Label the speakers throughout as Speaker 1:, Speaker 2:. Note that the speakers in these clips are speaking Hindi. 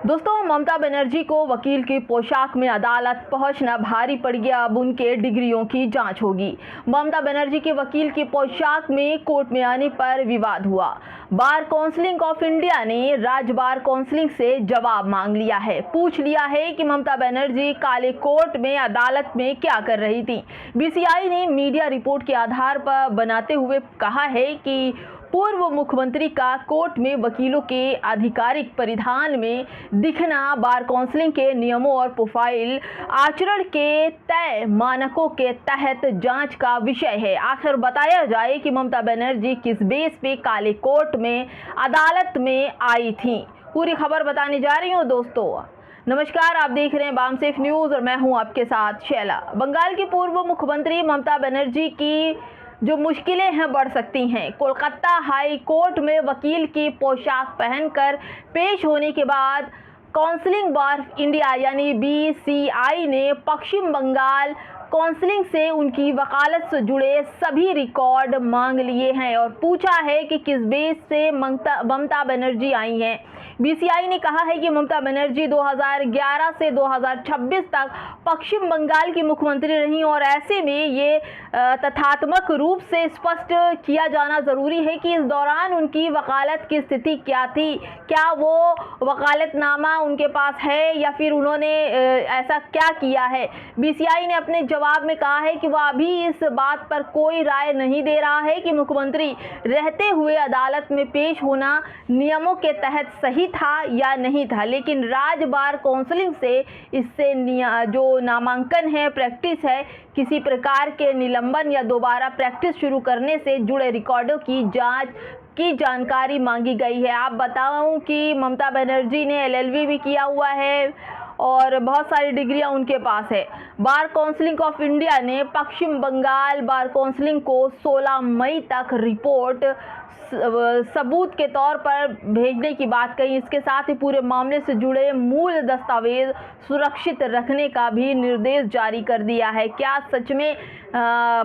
Speaker 1: दोस्तों, ममता बनर्जी को वकील की पोशाक में अदालत पहुंचना भारी पड़ गया। अब उनके डिग्रियों की जांच होगी। ममता बनर्जी के वकील की पोशाक में कोर्ट में आने पर विवाद हुआ। बार काउंसिल ऑफ इंडिया ने राज्य बार काउंसिल से जवाब मांग लिया है। पूछ लिया है कि ममता बनर्जी काले कोर्ट में अदालत में क्या कर रही थी। बीसीआई ने मीडिया रिपोर्ट के आधार पर बनाते हुए कहा है कि पूर्व मुख्यमंत्री का कोर्ट में वकीलों के आधिकारिक परिधान में दिखना बार काउंसिल के नियमों और प्रोफाइल आचरण के तय मानकों के तहत जांच का विषय है। आखिर बताया जाए कि ममता बनर्जी किस बेस पे काले कोर्ट में अदालत में आई थी। पूरी खबर बताने जा रही हूँ दोस्तों। नमस्कार, आप देख रहे हैं बामसेफ न्यूज़ और मैं हूं आपके साथ शैला। बंगाल की पूर्व मुख्यमंत्री ममता बनर्जी की जो मुश्किलें हैं बढ़ सकती हैं। कोलकाता हाई कोर्ट में वकील की पोशाक पहनकर पेश होने के बाद काउंसिल बार इंडिया यानी बीसीआई ने पश्चिम बंगाल काउंसिल से उनकी वकालत से जुड़े सभी रिकॉर्ड मांग लिए हैं और पूछा है कि किस बेस से ममता बनर्जी आई हैं। बीसीआई ने कहा है कि ममता बनर्जी 2011 से 2026 तक पश्चिम बंगाल की मुख्यमंत्री रहीं और ऐसे में ये तथ्यात्मक रूप से स्पष्ट किया जाना जरूरी है कि इस दौरान उनकी वकालत की स्थिति क्या थी। क्या वो वकालतनामा उनके पास है या फिर उन्होंने ऐसा क्या किया है। बीसीआई ने अपने जवाब में कहा है कि वह अभी इस बात पर कोई राय नहीं दे रहा है कि मुख्यमंत्री रहते हुए अदालत में पेश होना नियमों के तहत सही था या नहीं था, लेकिन राज्य बार काउंसिल से इससे जो नामांकन है, प्रैक्टिस है, किसी प्रकार के निलंबन या दोबारा प्रैक्टिस शुरू करने से जुड़े रिकॉर्डों की जांच की जानकारी मांगी गई है। आप बताऊं कि ममता बनर्जी ने एलएलबी भी किया हुआ है और बहुत सारी डिग्रियां उनके पास है। बार काउंसिल ऑफ इंडिया ने पश्चिम बंगाल बार काउंसिल को 16 मई तक रिपोर्ट सबूत के तौर पर भेजने की बात कही। इसके साथ ही पूरे मामले से जुड़े मूल दस्तावेज सुरक्षित रखने का भी निर्देश जारी कर दिया है। क्या सच में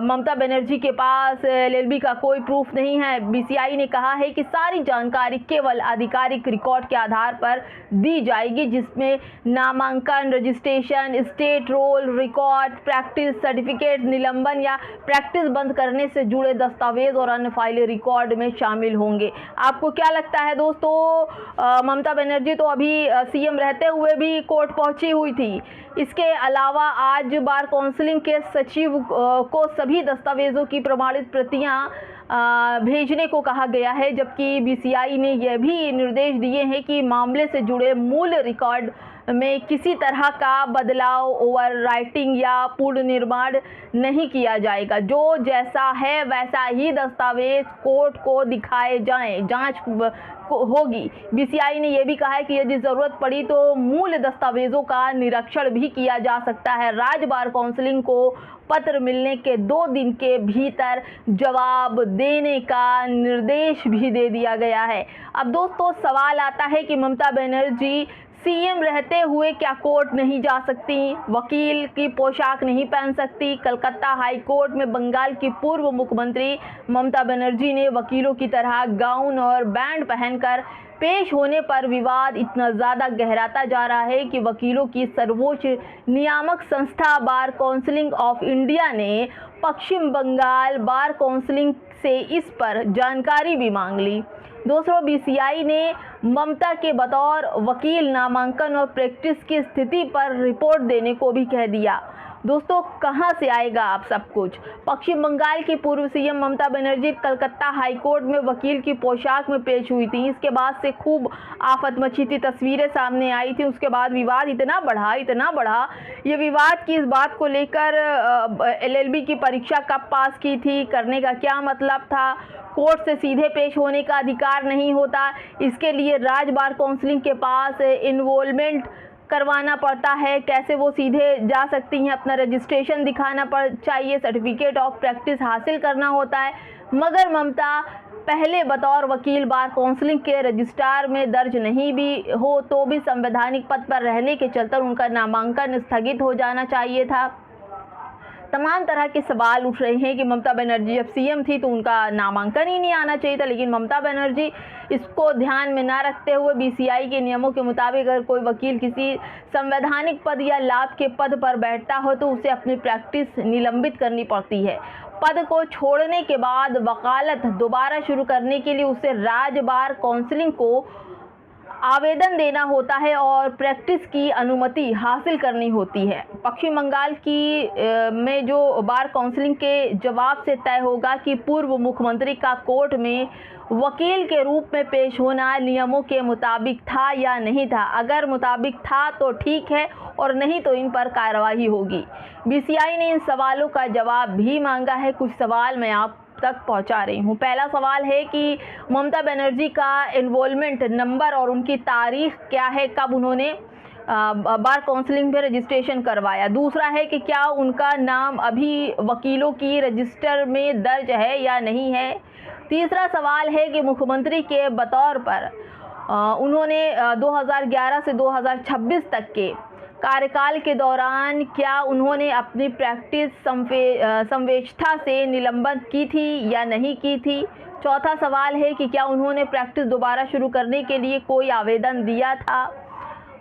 Speaker 1: ममता बनर्जी के पास एलएलबी का कोई प्रूफ नहीं है? बीसीआई ने कहा है कि सारी जानकारी केवल आधिकारिक रिकॉर्ड के आधार पर दी जाएगी, जिसमें नामांकन, registration, state roll record, practice certificate, निलंबन या प्रैक्टिस बंद करने से जुड़े दस्तावेज और अन्य फाइलें रिकॉर्ड में शामिल होंगे। आपको क्या लगता है दोस्तों? ममता बनर्जी तो अभी सीएम रहते हुए भी कोर्ट पहुंची हुई थी। इसके अलावा आज बार काउंसिल के सचिव को सभी दस्तावेजों की प्रमाणित प्रतियां भेजने को कहा गया है, जबकि बीसीआई ने यह भी निर्देश दिए हैं कि मामले से जुड़े मूल रिकॉर्ड में किसी तरह का बदलाव, ओवर राइटिंग या पूर्ण निर्माण नहीं किया जाएगा। जो जैसा है वैसा ही दस्तावेज कोर्ट को दिखाए जाएं, जांच होगी। बीसीआई ने यह भी कहा है कि यदि जरूरत पड़ी तो मूल दस्तावेजों का निरीक्षण भी किया जा सकता है। राज्य बार काउंसिल को पत्र मिलने के 2 दिन के भीतर जवाब देने का निर्देश भी दे दिया गया है। अब दोस्तों, सवाल आता है कि ममता बनर्जी सीएम रहते हुए क्या कोर्ट नहीं जा सकती, वकील की पोशाक नहीं पहन सकती? कलकत्ता हाई कोर्ट में बंगाल की पूर्व मुख्यमंत्री ममता बनर्जी ने वकीलों की तरह गाउन और बैंड पहनकर पेश होने पर विवाद इतना ज़्यादा गहराता जा रहा है कि वकीलों की सर्वोच्च नियामक संस्था बार काउंसिल ऑफ इंडिया ने पश्चिम बंगाल बार काउंसिल से इस पर जानकारी भी मांग ली। दोस्तों, बीसीआई ने ममता के बतौर वकील नामांकन और प्रैक्टिस की स्थिति पर रिपोर्ट देने को भी कह दिया। दोस्तों, कहां से आएगा आप सब कुछ? पश्चिम बंगाल की पूर्व CM Mamata Banerjee Calcutta high court में वकील की पोशाक में पेश हुई थी। इसके बाद से खूब आफत मची थी, तस्वीरें सामने आई थी। उसके बाद विवाद इतना बढ़ा। ये विवाद की इस बात को लेकर एलएलबी की परीक्षा कब पास की थी, करने का क्या मतलब था, कोर्ट से सीधे पेश होने का अधिकार नहीं होता, इसके लिए राज्य बार काउंसिल के पास इन्वॉल्वमेंट करवाना पड़ता है, कैसे वो सीधे जा सकती हैं, अपना रजिस्ट्रेशन दिखाना चाहिए, सर्टिफिकेट ऑफ प्रैक्टिस हासिल करना होता है। मगर ममता पहले बतौर वकील बार काउंसिल के रजिस्ट्रार में दर्ज नहीं भी हो तो भी संवैधानिक पद पर रहने के चलते उनका नामांकन स्थगित हो जाना चाहिए था। तमाम तरह के सवाल उठ रहे हैं कि ममता बनर्जी जब सीएम थी तो उनका नामांकन ही नहीं आना चाहिए था, लेकिन ममता बनर्जी इसको ध्यान में ना रखते हुए बीसीआई के नियमों के मुताबिक अगर कोई वकील किसी संवैधानिक पद या लाभ के पद पर बैठता हो तो उसे अपनी प्रैक्टिस निलंबित करनी पड़ती है। पद को छोड़ने के बाद वकालत दोबारा शुरू करने के लिए उसे राज्य बार काउंसिल को आवेदन देना होता है और प्रैक्टिस की अनुमति हासिल करनी होती है। पश्चिम बंगाल में जो बार काउंसिल के जवाब से तय होगा कि पूर्व मुख्यमंत्री का कोर्ट में वकील के रूप में पेश होना नियमों के मुताबिक था या नहीं था। अगर मुताबिक था तो ठीक है और नहीं तो इन पर कार्रवाई होगी। बीसीआई ने इन सवालों का जवाब भी मांगा है। कुछ सवाल मैं आप तक पहुंचा रही हूं। पहला सवाल है कि ममता बनर्जी का एनरोलमेंट नंबर और उनकी तारीख क्या है, कब उन्होंने बार काउंसलिंग में रजिस्ट्रेशन करवाया। दूसरा है कि क्या उनका नाम अभी वकीलों की रजिस्टर में दर्ज है या नहीं है। तीसरा सवाल है कि मुख्यमंत्री के बतौर पर उन्होंने 2011 से 2026 तक के कार्यकाल के दौरान क्या उन्होंने अपनी प्रैक्टिस संवेक्षता से निलंबित की थी या नहीं की थी। चौथा सवाल है कि क्या उन्होंने प्रैक्टिस दोबारा शुरू करने के लिए कोई आवेदन दिया था।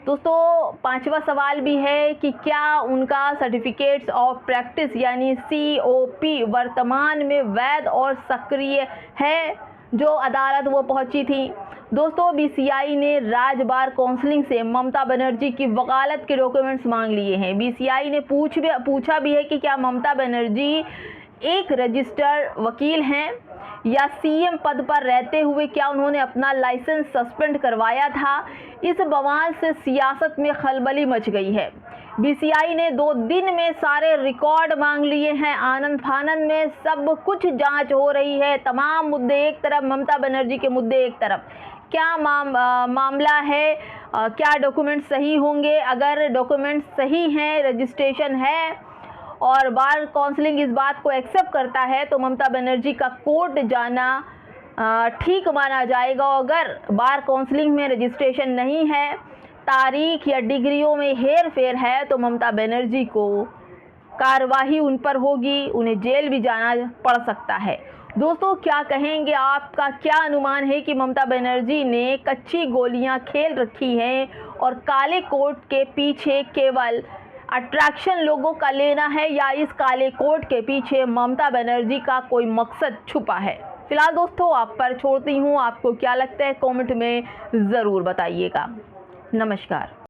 Speaker 1: दोस्तों, पांचवा सवाल भी है कि क्या उनका सर्टिफिकेट्स ऑफ प्रैक्टिस यानी COP वर्तमान में वैध और सक्रिय है, जो अदालत वो पहुंची थी। दोस्तों, बीसीआई ने राज्य बार काउंसिल से ममता बनर्जी की वकालत के डॉक्यूमेंट्स मांग लिए हैं। बीसीआई ने पूछा भी है कि क्या ममता बनर्जी एक रजिस्टर्ड वकील हैं या सीएम पद पर रहते हुए क्या उन्होंने अपना लाइसेंस सस्पेंड करवाया था। इस बवाल से सियासत में खलबली मच गई है। बीसीआई ने 2 दिन में सारे रिकॉर्ड मांग लिए हैं। आनंद फानंद में सब कुछ जांच हो रही है। तमाम मुद्दे एक तरफ, ममता बनर्जी के मुद्दे एक तरफ। क्या मामला है, क्या डॉक्यूमेंट सही होंगे। अगर डॉक्यूमेंट सही हैं, रजिस्ट्रेशन है और बार काउंसिलिंग इस बात को एक्सेप्ट करता है तो ममता बनर्जी का कोर्ट जाना ठीक माना जाएगा। अगर बार काउंसिलिंग में रजिस्ट्रेशन नहीं है, तारीख या डिग्रियों में हेर फेर है तो ममता बनर्जी को कार्रवाई उन पर होगी, उन्हें जेल भी जाना पड़ सकता है। दोस्तों, क्या कहेंगे, आपका क्या अनुमान है कि ममता बनर्जी ने कच्ची गोलियां खेल रखी हैं और काले कोट के पीछे केवल अट्रैक्शन लोगों का लेना है या इस काले कोट के पीछे ममता बनर्जी का कोई मकसद छुपा है। फिलहाल दोस्तों, आप पर छोड़ती हूँ, आपको क्या लगता है कमेंट में ज़रूर बताइएगा। नमस्कार।